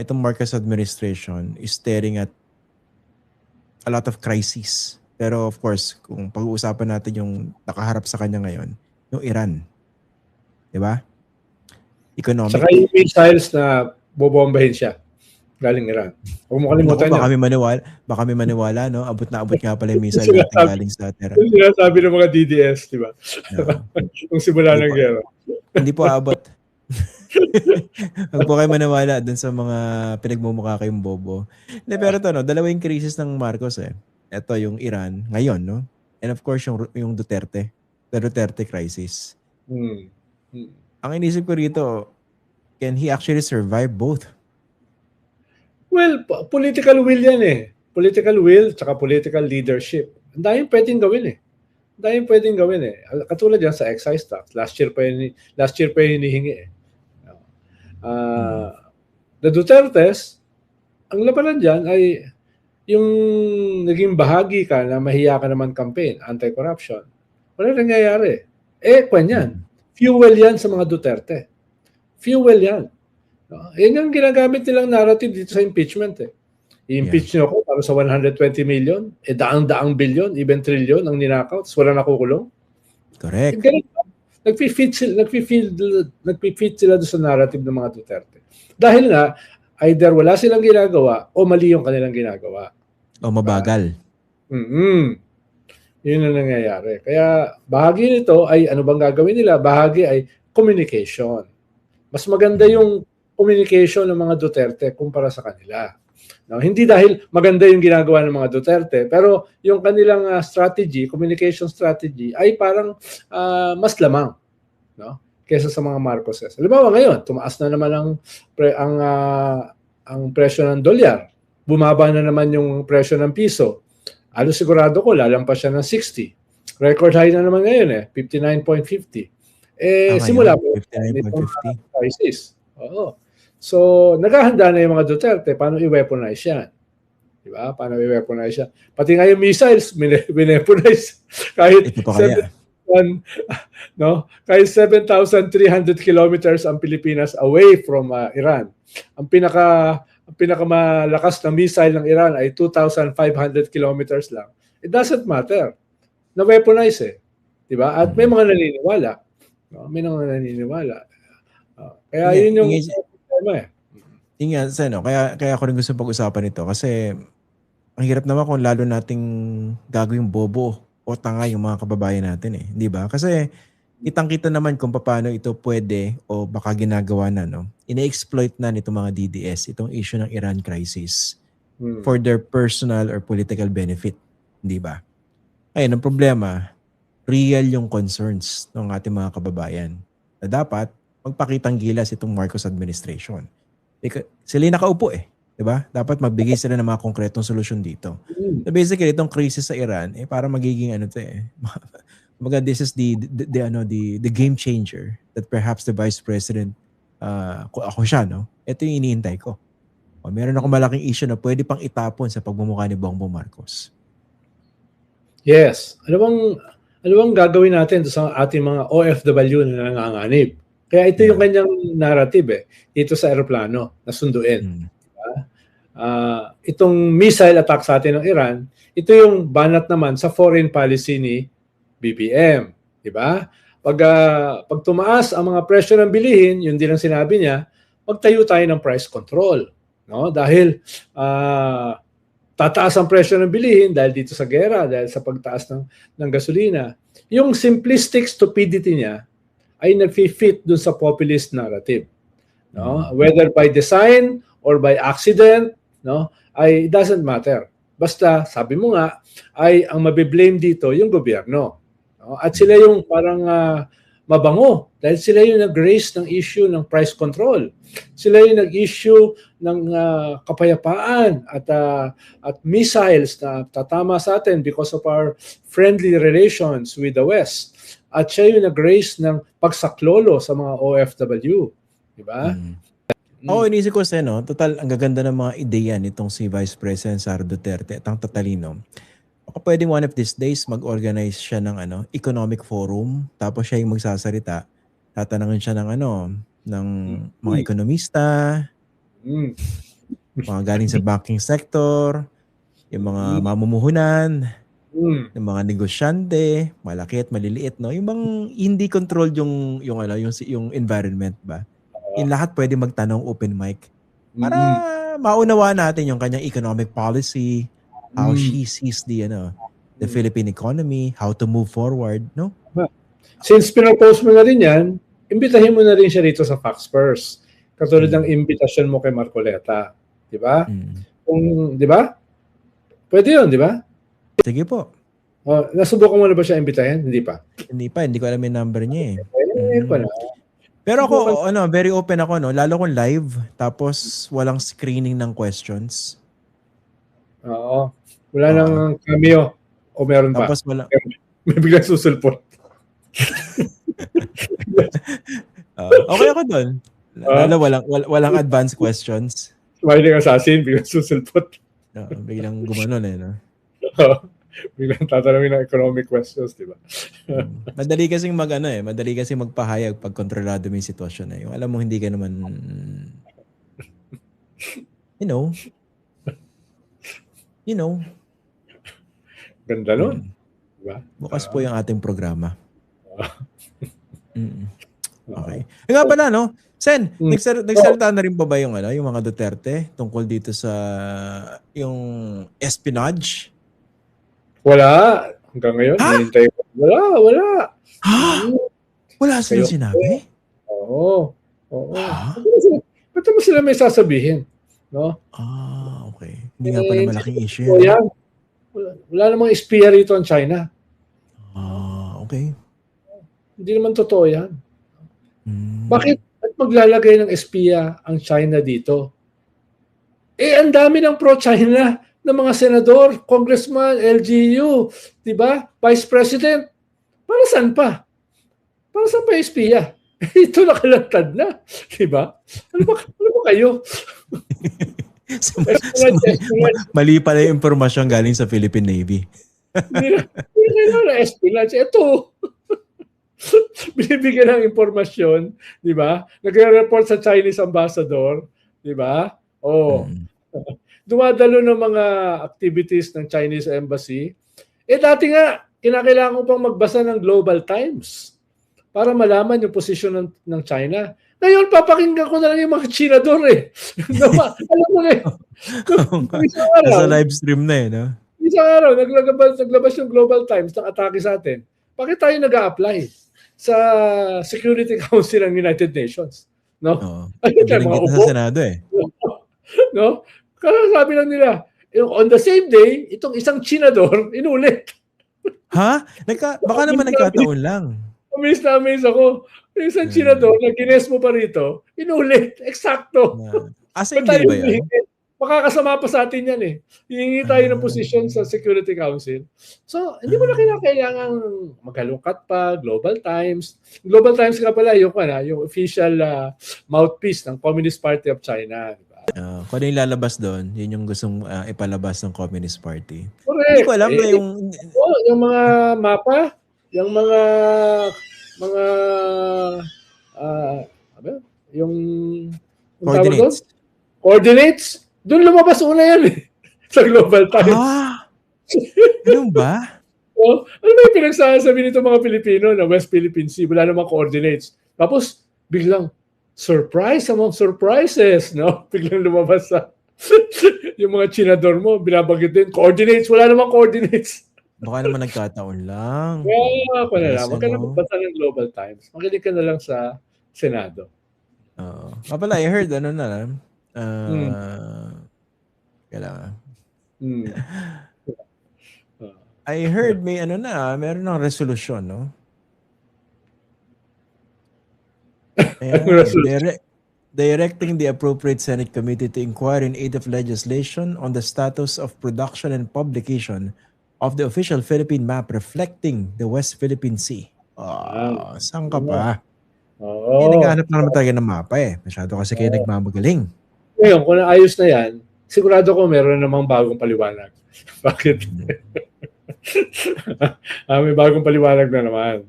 itong Marcos administration is staring at a lot of crises. Pero of course, kung pag-uusapan natin yung nakaharap sa kanya ngayon, yung Iran. Diba? Economic. Saka yung missiles na bobombahin siya galing Iran. Huwag mo kalimutan baka may maniwala, no? Abot na abot nga pala yung missile natin galing sa Tehran. Yung sinasabi ng mga DDS, di ba? No. Kung simula ng gera. Hindi po abot. Huwag po kayo maniwala dun sa mga pinagmumukha kayong bobo. Pero ito, no? Dalawa yung krisis ng Marcos eh. Ito yung Iran, ngayon, no? And of course, yung Duterte. The Duterte crisis. Ang inisip ko rito, can he actually survive both? Well, political will yan eh. Political will tsaka political leadership. Ang daming pwedeng gawin eh. Ang daming pwedeng gawin eh. Katulad yan sa excise tax. Last year pa yun hinihingi eh. The Dutertes, ang labanan dyan ay yung naging bahagi ka na mahiya ka naman campaign, anti-corruption. Wala nangyayari. Yan. Fuel yan sa mga Duterte. Fuel yan. Yan yung ginagamit nilang narrative dito sa impeachment eh. I-impeach nyo ako para sa 120 million, daang-daang billion, even trillion ang ninakaw, tapos wala nakukulong. Correct. Nagpi-fit sila doon sa narrative ng mga Duterte. Dahil nga, either wala silang ginagawa o mali yung kanilang ginagawa. O mabagal. Yun ang nangyayari. Kaya bahagi nito ay ano bang gagawin nila? Bahagi ay communication. Mas maganda yung communication ng mga Duterte kumpara sa kanila. No, hindi dahil maganda yung ginagawa ng mga Duterte, pero yung kanilang strategy, communication strategy ay parang mas lamang, no? Kaysa sa mga Marcoses. Halimbawa ngayon, tumaas na naman ang presyo ng dolyar. Bumaba na naman yung presyo ng piso. Sigurado ko lalampas siya ng 60. Record high na naman ngayon 59.50. Simula po 59.50 crisis. Oo. So, naghahanda na yung mga Duterte paano i-weaponize yan. Diba? Paano i-weaponize yan. Pati nga yung missiles, weaponize. Kahit 7,300 kilometers ang Pilipinas away from Iran. Ang pinakamalakas na missile ng Iran ay 2,500 kilometers lang. It doesn't matter. Na-weaponize Diba? At may mga naniniwala. No? May mga naniniwala. Kaya yun yung kaya ako rin gusto pag-usapan ito kasi ang hirap naman kung lalo nating gagawing bobo o tanga yung mga kababayan natin di ba? Kasi kitang-kita naman kung paano ito pwede o baka ginagawa na, no? Ina-exploit na nito mga DDS itong issue ng Iran crisis for their personal or political benefit, di ba? Ayun, ang problema, real yung concerns ng ating mga kababayan na dapat magpakitang gilas itong Marcos administration. Sila yung nakaupo di ba? Dapat magbigay sila ng mga konkretong solusyon dito. So basically, itong crisis sa Iran, para magiging this is the game changer that perhaps the Vice President, ako siya, no? Ito yung iniintay ko. Meron akong malaking issue na pwede pang itapon sa pagmumukha ni Bongbong Marcos. Yes. Ano bang gagawin natin sa ating mga OFW na nanganganib? Kaya ito yung kanyang narrative dito sa aeroplano na sunduin. Diba? Itong missile attack sa atin ng Iran, ito yung banat naman sa foreign policy ni BBM. Diba? Pag tumaas ang mga presyo ng bilihin, yun din ang sinabi niya, magtayo tayo ng price control. No? Dahil tataas ang presyo ng bilihin dahil dito sa gera, dahil sa pagtaas ng gasolina. Yung simplistic stupidity niya, ay nag-fit dun sa populist narrative. No? Whether by design or by accident, no? It doesn't matter. Basta, sabi mo nga, ay ang mabiblame dito yung gobyerno. No? At sila yung parang mabango dahil sila yung nag-raise ng issue ng price control. Sila yung nag-issue ng kapayapaan at missiles na tatama sa atin because of our friendly relations with the West. At siya yung nag-raise ng pagsaklolo sa mga OFW. Diba? Inisip ko total, ang gaganda ng mga ideya nitong si Vice President Sara Duterte at ang tatalino. Baka pwedeng one of these days mag-organize siya ng economic forum, tapos siya yung magsasalita, tatanungin siya ng ng mga ekonomista, Mga galing sa banking sector, yung mga mamumuhunan, yung mga negosyante, malaki at maliliit, no? Yung bang hindi controlled yung environment ba? Yung lahat pwede magtanong open mic para maunawa natin yung kanyang economic policy, how she sees the Philippine economy, how to move forward, no? Since pinopose mo na rin yan, imbitahin mo na rin siya rito sa Fox First. Katulad ng imbitasyon mo kay Marcoleta. Di ba? Di ba? Pwede yun, di ba? Sige po. Nasubukan mo na ba siya imbitahin? Hindi pa. Hindi ko alam yung number niya eh. Pa na. Pero ako, very open ako, no? Lalo kung live, tapos walang screening ng questions. Oo. Wala nang cameo. O meron pa. Tapos wala. May biglang susulpot. Okay ako doon. Lalo walang advanced questions. Smiling assassin, biglang susulpot. Biglang gumanon eh, no? Biglang tatanungin ng economic questions, di ba? Madali kasing madali kasing magpahayag pag kontrolado mo yung sitwasyon eh. Yung alam mo hindi ka naman you know. Ganda nun. Diba? Bukas po yung ating programa. Okay. Nga pala, no? Sen, nagsalita na rin pa ba yung mga Duterte tungkol dito sa yung espionage? Wala. Hanggang ngayon, hinihintay ko. Wala. Wala silang sinabi? Oo. Ba't mo sila may sasabihin? No? Okay. Hindi nga pala malaking issue. Wala namang espiya rito ang China. Okay. Hindi naman totoo yan. Bakit maglalagay ng espiya ang China dito? Ang dami ng pro-China ng mga senador, congressman, LGU, di ba? Vice President. Para saan pa? Para saan pa espiya? Ito nakalantad na. Di ba? Ano ba kayo? Mali pala yung impormasyon galing sa Philippine Navy. Hindi na espionage. Ito. Binibigyan ng impormasyon, di ba? Nagre-report sa Chinese ambassador, di ba? Dumadalo ng mga activities ng Chinese embassy. Dati nga, kinakailangan ko pang magbasa ng Global Times para malaman yung posisyon ng China. Ngayon, papakinggan ko na lang yung mga Chinador eh. Alam mo na eh. Nasa live stream na eh, no? Isang araw, naglabas yung Global Times ng atake sa atin. Bakit tayo nag-a-apply sa Security Council ng United Nations? No? Ayun tayo mga upo. Sa Senado eh. No? Kasi sabi lang nila, on the same day, itong isang Chinador, inulit. Ha? Baka naman nagkataon lang. Amaze ako. Yung isang Chinador na gines mo pa rito, inulit. Eksakto. Asa hindi ba yan? Makakasama pa sa atin yan eh. Hihingi tayo ng posisyon sa Security Council. So, hindi mo na kailangan maghalungkat pa, Global Times. Global Times nga pala, yung official mouthpiece ng Communist Party of China. Diba? Kung ano yung lalabas doon, yun yung gustong ipalabas ng Communist Party. Correct. Hindi ko alam na yung... yung mga mapa, yung mga yung coordinates. Coordinates? Doon lumabas una yan eh. Sa Global Times. Ganun ba? Ano ba yung pinagsasabi nito mga Pilipino na West Philippine Sea? Wala namang coordinates. Tapos, biglang, surprise among surprises, no? Biglang lumabas sa yung mga Chinador mo, binabanggit din. Coordinates, wala namang coordinates. Baka naman nagkataon lang. Ako na lang. Huwag ka na magbasa ng Global Times. Makinig ka na lang sa Senado. Pala, I heard, kailangan. I heard meron ng resolusyon, no? Directing the appropriate Senate committee to inquire in aid of legislation on the status of production and publication of the official Philippine map reflecting the West Philippine Sea. Saan ka pa? Naghahanap na naman tayo ng mapa eh. Masyado kasi kayo nagmamagaling. Ngayon, kung naayos na yan, sigurado ko meron namang bagong paliwanag. Bakit? May bagong paliwanag na naman.